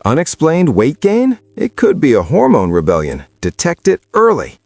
Unexplained weight gain? It could be a hormone rebellion. Detect it early.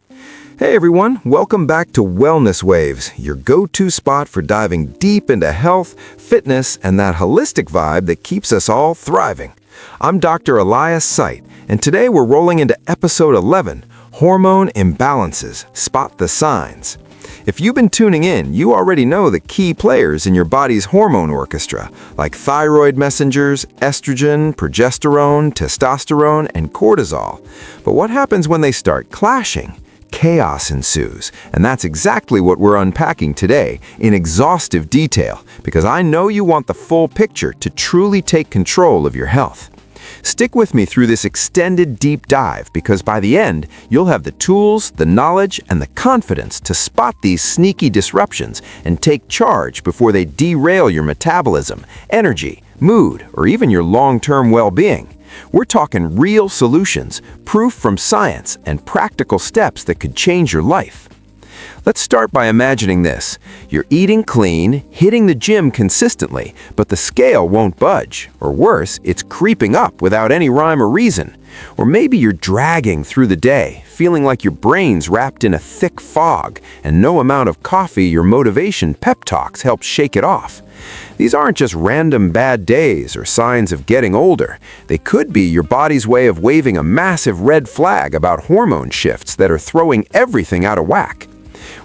Hey everyone, welcome back to Wellness Waves, your go-to spot for diving deep into health, fitness, and that holistic vibe that keeps us all thriving. I'm Dr. Elias Site, and today we're rolling into episode 11, Hormone Imbalances, Spot the Signs. If you've been tuning in, you already know the key players in your body's hormone orchestra, like thyroid messengers, estrogen, progesterone, testosterone, and cortisol. But what happens when they start clashing? Chaos ensues, and that's exactly what we're unpacking today in exhaustive detail, because I know you want the full picture to truly take control of your health. Stick with me through this extended deep dive, because by the end, you'll have the tools, the knowledge, and the confidence to spot these sneaky disruptions and take charge before they derail your metabolism, energy, mood, or even your long-term well-being. We're talking real solutions, proof from science, and practical steps that could change your life. Let's start by imagining this. You're eating clean, hitting the gym consistently, but the scale won't budge. Or worse, it's creeping up without any rhyme or reason. Or maybe you're dragging through the day, feeling like your brain's wrapped in a thick fog, and no amount of coffee or motivation pep talks helps shake it off. These aren't just random bad days or signs of getting older. They could be your body's way of waving a massive red flag about hormone shifts that are throwing everything out of whack.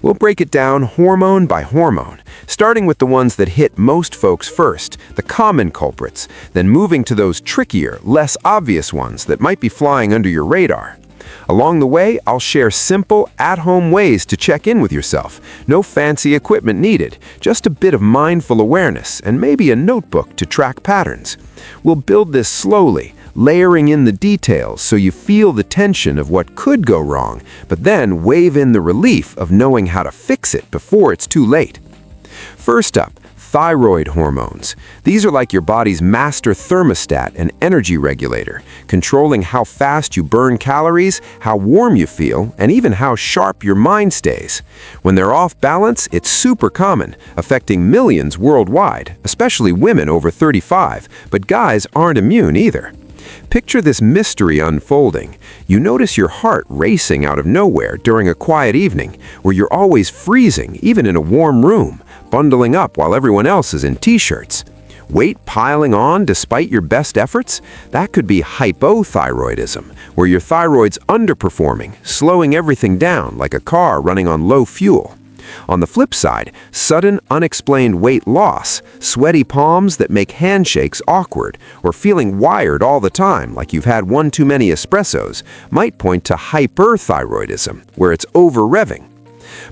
We'll break it down hormone by hormone, starting with the ones that hit most folks first, the common culprits, then moving to those trickier, less obvious ones that might be flying under your radar. Along the way, I'll share simple, at-home ways to check in with yourself. No fancy equipment needed, just a bit of mindful awareness and maybe a notebook to track patterns. We'll build this slowly, layering in the details so you feel the tension of what could go wrong, but then wave in the relief of knowing how to fix it before it's too late. First up, thyroid hormones. These are like your body's master thermostat and energy regulator, controlling how fast you burn calories, how warm you feel, and even how sharp your mind stays. When they're off balance, it's super common, affecting millions worldwide, especially women over 35, but guys aren't immune either. Picture this mystery unfolding. You notice your heart racing out of nowhere during a quiet evening, where you're always freezing, even in a warm room, bundling up while everyone else is in t-shirts. Weight piling on despite your best efforts? That could be hypothyroidism, where your thyroid's underperforming, slowing everything down like a car running on low fuel. On the flip side, sudden, unexplained weight loss, sweaty palms that make handshakes awkward, or feeling wired all the time like you've had one too many espressos might point to hyperthyroidism, where it's over-revving.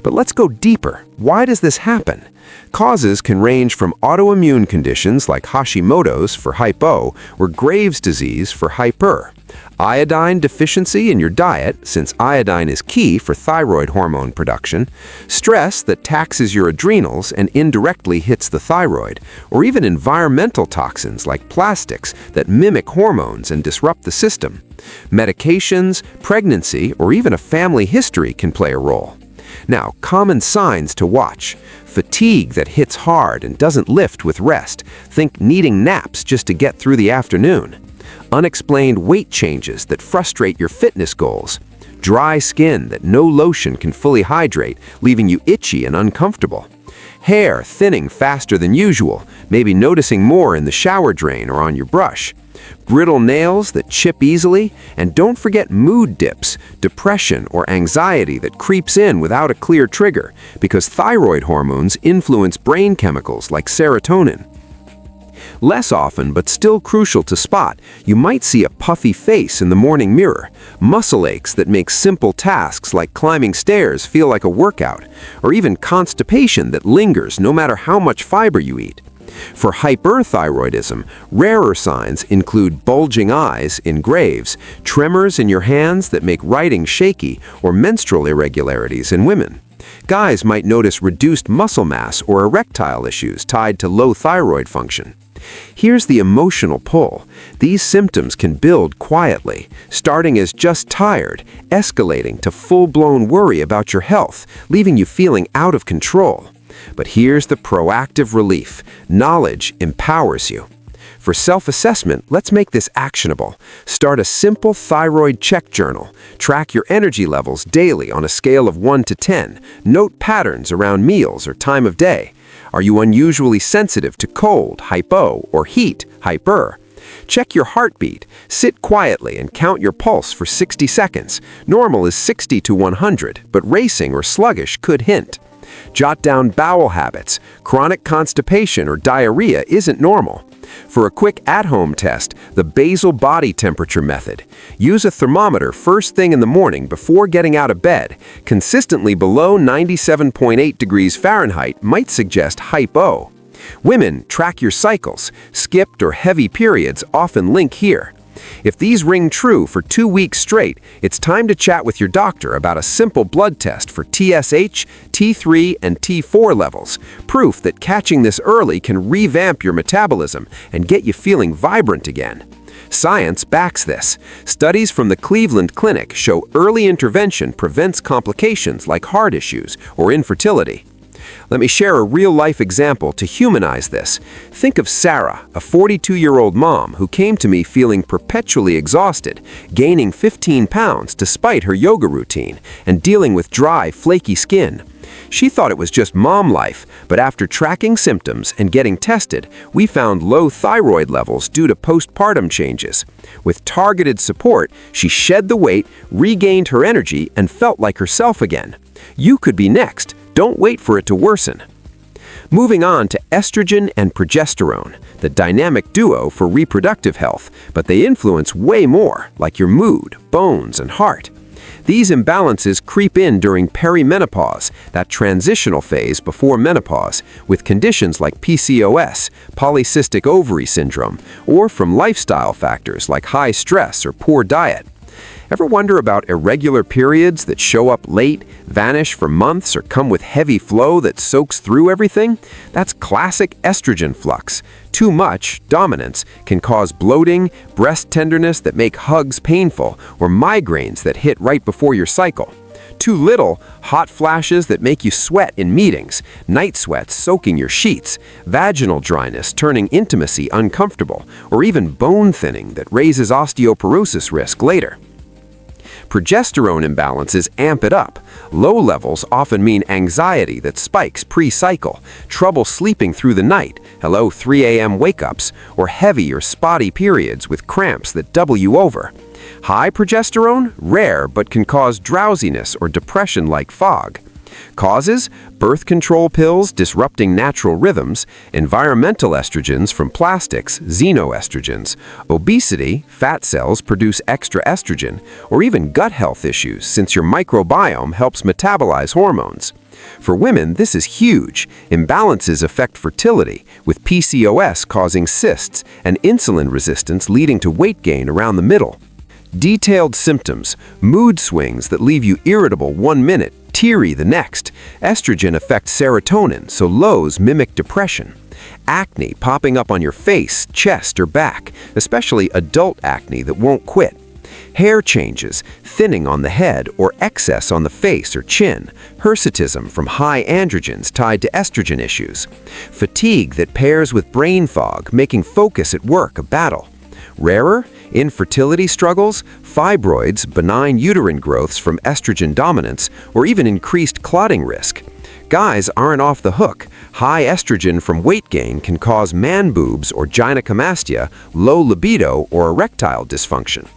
But let's go deeper. Why does this happen? Causes can range from autoimmune conditions like Hashimoto's for hypo or Graves' disease for hyper. Iodine deficiency in your diet, since iodine is key for thyroid hormone production, stress that taxes your adrenals and indirectly hits the thyroid, or even environmental toxins like plastics that mimic hormones and disrupt the system. Medications, pregnancy, or even a family history can play a role. Now, common signs to watch. Fatigue that hits hard and doesn't lift with rest. Think needing naps just to get through the afternoon. Unexplained weight changes that frustrate your fitness goals. Dry skin that no lotion can fully hydrate, leaving you itchy and uncomfortable. Hair thinning faster than usual, maybe noticing more in the shower drain or on your brush. Brittle nails that chip easily, and don't forget mood dips, depression or anxiety that creeps in without a clear trigger, because thyroid hormones influence brain chemicals like serotonin. Less often, but still crucial to spot, you might see a puffy face in the morning mirror, muscle aches that make simple tasks like climbing stairs feel like a workout, or even constipation that lingers no matter how much fiber you eat. For hyperthyroidism, rarer signs include bulging eyes in Graves', tremors in your hands that make writing shaky, or menstrual irregularities in women. Guys might notice reduced muscle mass or erectile issues tied to low thyroid function. Here's the emotional pull. These symptoms can build quietly, starting as just tired, escalating to full-blown worry about your health, leaving you feeling out of control. But here's the proactive relief. Knowledge empowers you. For self-assessment, let's make this actionable. Start a simple thyroid check journal. Track your energy levels daily on a scale of 1 to 10. Note patterns around meals or time of day. Are you unusually sensitive to cold, hypo, or heat, hyper? Check your heartbeat. Sit quietly and count your pulse for 60 seconds. Normal is 60 to 100, but racing or sluggish could hint. Jot down bowel habits. Chronic constipation or diarrhea isn't normal. For a quick at-home test, the basal body temperature method. Use a thermometer first thing in the morning before getting out of bed. Consistently below 97.8 degrees Fahrenheit might suggest hypo. Women, track your cycles. Skipped or heavy periods often link here. If these ring true for 2 weeks straight, it's time to chat with your doctor about a simple blood test for TSH, T3, and T4 levels. Proof that catching this early can revamp your metabolism and get you feeling vibrant again. Science backs this. Studies from the Cleveland Clinic show early intervention prevents complications like heart issues or infertility. Let me share a real-life example to humanize this. Think of Sarah, a 42-year-old mom who came to me feeling perpetually exhausted, gaining 15 pounds despite her yoga routine, and dealing with dry, flaky skin. She thought it was just mom life, but after tracking symptoms and getting tested, we found low thyroid levels due to postpartum changes. With targeted support, she shed the weight, regained her energy, and felt like herself again. You could be next. Don't wait for it to worsen. Moving on to estrogen and progesterone, the dynamic duo for reproductive health, but they influence way more, like your mood, bones, and heart. These imbalances creep in during perimenopause, that transitional phase before menopause, with conditions like PCOS, polycystic ovary syndrome, or from lifestyle factors like high stress or poor diet. Ever wonder about irregular periods that show up late, vanish for months, or come with heavy flow that soaks through everything? That's classic estrogen flux. Too much, dominance, can cause bloating, breast tenderness that make hugs painful, or migraines that hit right before your cycle. Too little, hot flashes that make you sweat in meetings, night sweats soaking your sheets, vaginal dryness turning intimacy uncomfortable, or even bone thinning that raises osteoporosis risk later. Progesterone imbalances amp it up. Low levels often mean anxiety that spikes pre-cycle, trouble sleeping through the night, 3 a.m. wake-ups, or heavy or spotty periods with cramps that double you over. High progesterone? Rare, but can cause drowsiness or depression like fog. Causes: birth control pills disrupting natural rhythms, environmental estrogens from plastics, xenoestrogens, obesity, fat cells produce extra estrogen, or even gut health issues since your microbiome helps metabolize hormones. For women, this is huge. Imbalances affect fertility, with PCOS causing cysts and insulin resistance leading to weight gain around the middle. Detailed symptoms: mood swings that leave you irritable 1 minute, teary the next. Estrogen affects serotonin, so lows mimic depression. Acne popping up on your face, chest, or back, especially adult acne that won't quit. Hair changes, thinning on the head or excess on the face or chin. Hirsutism from high androgens tied to estrogen issues. Fatigue that pairs with brain fog, making focus at work a battle. Rarer? Infertility struggles, fibroids, benign uterine growths from estrogen dominance, or even increased clotting risk. Guys aren't off the hook. High estrogen from weight gain can cause man boobs or gynecomastia, low libido, or erectile dysfunction.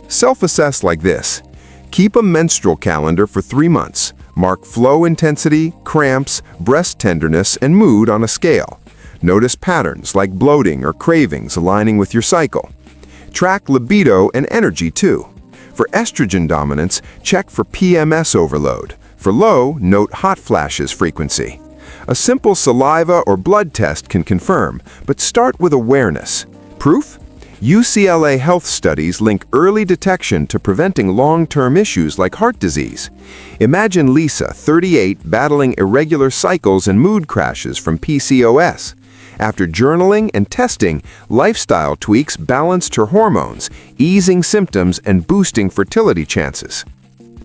Self-assess like this. Keep a menstrual calendar for 3 months. Mark flow intensity, cramps, breast tenderness, and mood on a scale. Notice patterns like bloating or cravings aligning with your cycle. Track libido and energy too. For estrogen dominance, check for PMS overload. For low, note hot flashes frequency. A simple saliva or blood test can confirm, but start with awareness. Proof? UCLA health studies link early detection to preventing long-term issues like heart disease. Imagine Lisa, 38, battling irregular cycles and mood crashes from PCOS. After journaling and testing, lifestyle tweaks balanced her hormones, easing symptoms and boosting fertility chances.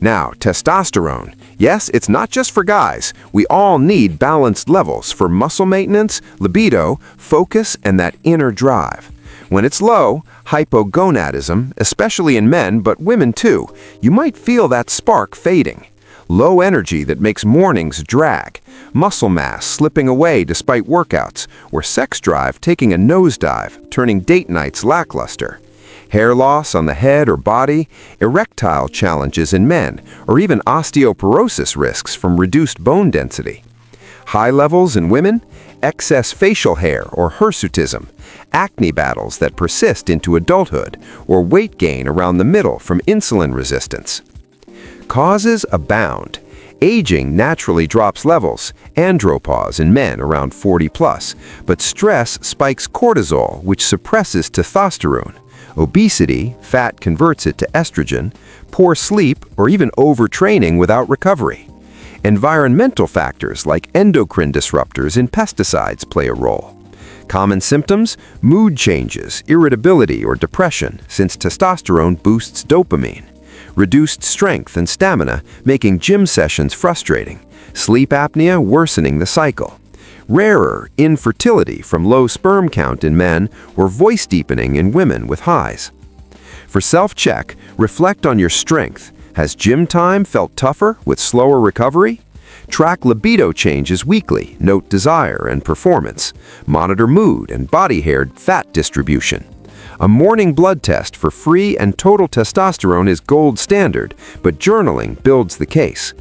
Now, testosterone. Yes, it's not just for guys. We all need balanced levels for muscle maintenance, libido, focus, and that inner drive. When it's low, hypogonadism, especially in men but women too, you might feel that spark fading. Low energy that makes mornings drag, muscle mass slipping away despite workouts, or sex drive taking a nosedive, turning date nights lackluster. Hair loss on the head or body, erectile challenges in men, or even osteoporosis risks from reduced bone density. High levels in women, excess facial hair or hirsutism, acne battles that persist into adulthood, or weight gain around the middle from insulin resistance. Causes abound. Aging naturally drops levels, andropause in men around 40 plus, but stress spikes cortisol, which suppresses testosterone. Obesity, fat converts it to estrogen, poor sleep, or even overtraining without recovery. Environmental factors like endocrine disruptors and pesticides play a role. Common symptoms: mood changes, irritability, or depression, since testosterone boosts dopamine. Reduced strength and stamina, making gym sessions frustrating. Sleep apnea worsening the cycle. Rarer infertility from low sperm count in men or voice deepening in women with highs. For self-check, reflect on your strength. Has gym time felt tougher with slower recovery? Track libido changes weekly, note desire and performance. Monitor mood and body hair fat distribution. A morning blood test for free and total testosterone is gold standard, but journaling builds the case.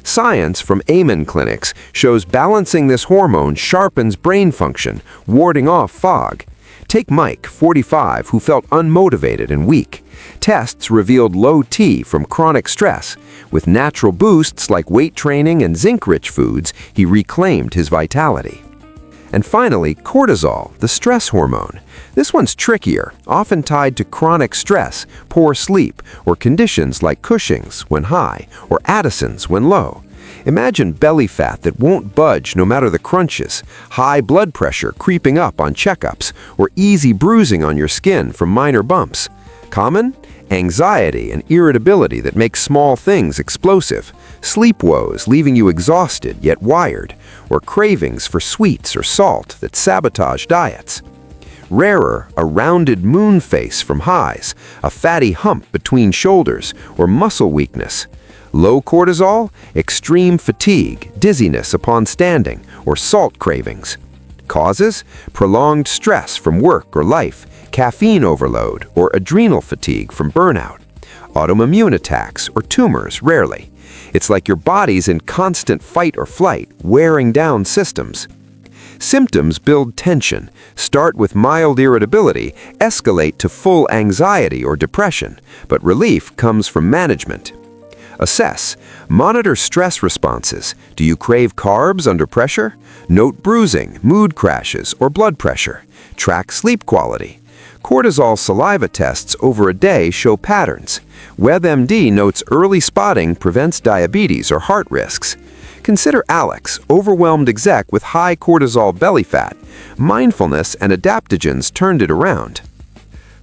Science from Amen clinics shows balancing this hormone sharpens brain function, warding off fog. Take Mike, 45, who felt unmotivated and weak. Tests revealed low T from chronic stress. With natural boosts like weight training and zinc-rich foods, he reclaimed his vitality. And finally, cortisol, the stress hormone. This one's trickier, often tied to chronic stress, poor sleep, or conditions like Cushing's when high, or Addison's when low. Imagine belly fat that won't budge no matter the crunches, high blood pressure creeping up on checkups, or easy bruising on your skin from minor bumps. Common? Anxiety and irritability that make small things explosive, sleep woes leaving you exhausted yet wired, or cravings for sweets or salt that sabotage diets. Rarer, a rounded moon face from highs, a fatty hump between shoulders, or muscle weakness. Low cortisol, extreme fatigue, dizziness upon standing, or salt cravings. Causes: prolonged stress from work or life, caffeine overload, or adrenal fatigue from burnout. Autoimmune attacks or tumors rarely. It's like your body's in constant fight or flight, wearing down systems. Symptoms build tension, start with mild irritability, escalate to full anxiety or depression, but relief comes from management. Assess. Monitor stress responses. Do you crave carbs under pressure? Note bruising, mood crashes, or blood pressure. Track sleep quality. Cortisol saliva tests over a day show patterns. WebMD notes early spotting prevents diabetes or heart risks. Consider Alex, overwhelmed exec with high cortisol belly fat. Mindfulness and adaptogens turned it around.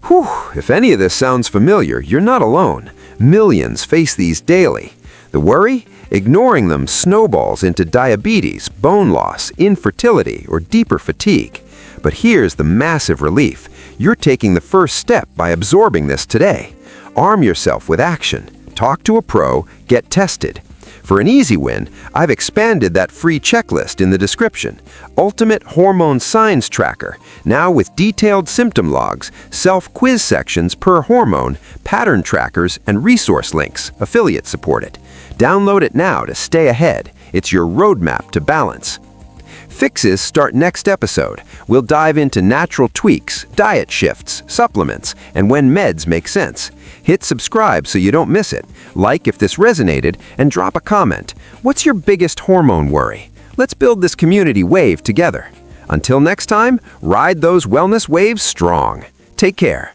Whew, if any of this sounds familiar, you're not alone. Millions face these daily. The worry? Ignoring them snowballs into diabetes, bone loss, infertility, or deeper fatigue. But here's the massive relief. You're taking the first step by absorbing this today. Arm yourself with action. Talk to a pro, get tested. For an easy win, I've expanded that free checklist in the description. Ultimate Hormone Signs Tracker, now with detailed symptom logs, self-quiz sections per hormone, pattern trackers, and resource links, affiliate supported. Download it now to stay ahead. It's your roadmap to balance. Fixes start next episode. We'll dive into natural tweaks, diet shifts, supplements, and when meds make sense. Hit subscribe so you don't miss it. Like if this resonated, and drop a comment. What's your biggest hormone worry? Let's build this community wave together. Until next time, ride those wellness waves strong. Take care.